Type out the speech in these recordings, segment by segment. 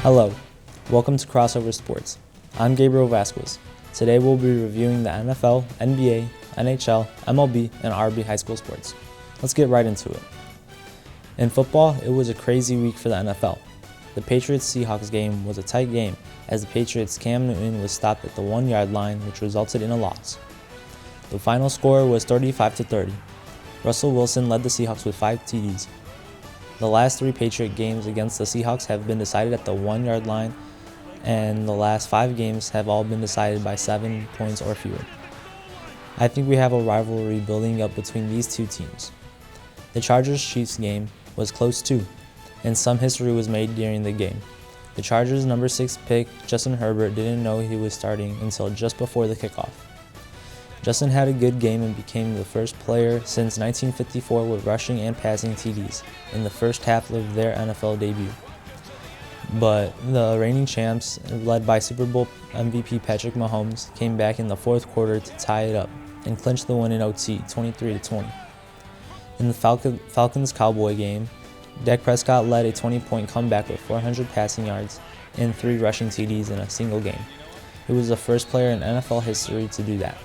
Hello, welcome to Crossover Sports. I'm Gabriel Vasquez. Today we'll be reviewing the NFL, NBA, NHL, MLB, and RB high school sports. Let's get right into it. In football, it was a crazy week for the NFL. The Patriots-Seahawks game was a tight game as the Patriots' Cam Newton was stopped at the 1-yard line, which resulted in a loss. The final score was 35-30. Russell Wilson led the Seahawks with 5 TDs. The last 3 Patriot games against the Seahawks have been decided at the 1-yard line, and the last 5 games have all been decided by 7 points or fewer. I think we have a rivalry building up between these two teams. The Chargers-Chiefs game was close too, and some history was made during the game. The Chargers' number 6 pick, Justin Herbert, didn't know he was starting until just before the kickoff. Justin had a good game and became the first player since 1954 with rushing and passing TDs in the first half of their NFL debut. But the reigning champs, led by Super Bowl MVP Patrick Mahomes, came back in the fourth quarter to tie it up and clinch the win in OT, 23-20. In the Falcons-Cowboy game, Dak Prescott led a 20-point comeback with 400 passing yards and 3 rushing TDs in a single game. He was the first player in NFL history to do that.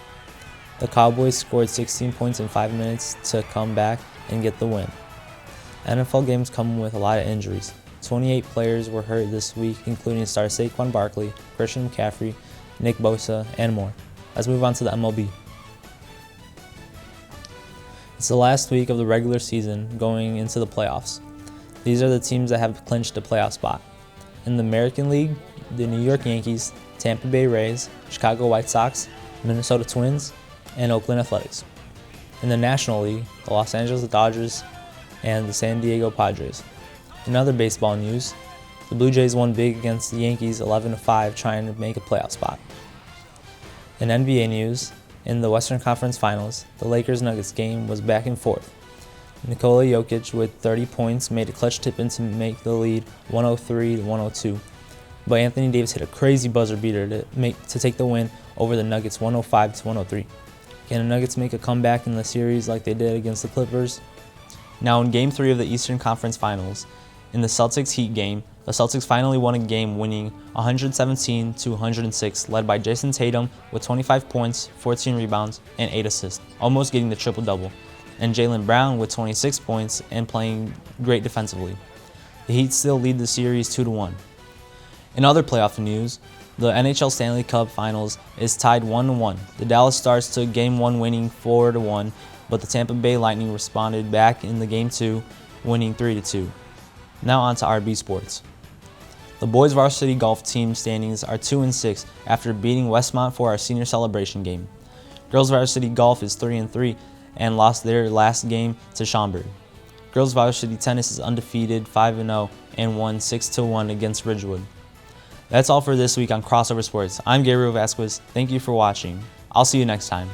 The Cowboys scored 16 points in 5 minutes to come back and get the win. NFL games come with a lot of injuries. 28 players were hurt this week, including star Saquon Barkley, Christian McCaffrey, Nick Bosa, and more. Let's move on to the MLB. It's the last week of the regular season going into the playoffs. These are the teams that have clinched a playoff spot. In the American League, the New York Yankees, Tampa Bay Rays, Chicago White Sox, Minnesota Twins, and Oakland Athletics. In the National League, the Los Angeles Dodgers and the San Diego Padres. In other baseball news, the Blue Jays won big against the Yankees 11-5, trying to make a playoff spot. In NBA news, in the Western Conference Finals, the Lakers-Nuggets game was back and forth. Nikola Jokic with 30 points made a clutch tip-in to make the lead 103-102. But Anthony Davis hit a crazy buzzer beater to take the win over the Nuggets 105-103. Can the Nuggets make a comeback in the series like they did against the Clippers? Now in Game 3 of the Eastern Conference Finals, in the Celtics-Heat game, the Celtics finally won a game winning 117-106, led by Jason Tatum with 25 points, 14 rebounds, and 8 assists, almost getting the triple-double, and Jaylen Brown with 26 points and playing great defensively. The Heat still lead the series 2-1. In other playoff news, the NHL Stanley Cup Finals is tied 1-1. The Dallas Stars took Game 1 winning 4-1, but the Tampa Bay Lightning responded back in the Game 2, winning 3-2. Now on to RB Sports. The boys varsity golf team standings are 2-6 after beating Westmont for our senior celebration game. Girls varsity golf is 3-3 and lost their last game to Schaumburg. Girls varsity tennis is undefeated 5-0 and won 6-1 against Ridgewood. That's all for this week on Crossover Sports. I'm Gabriel Vasquez. Thank you for watching. I'll see you next time.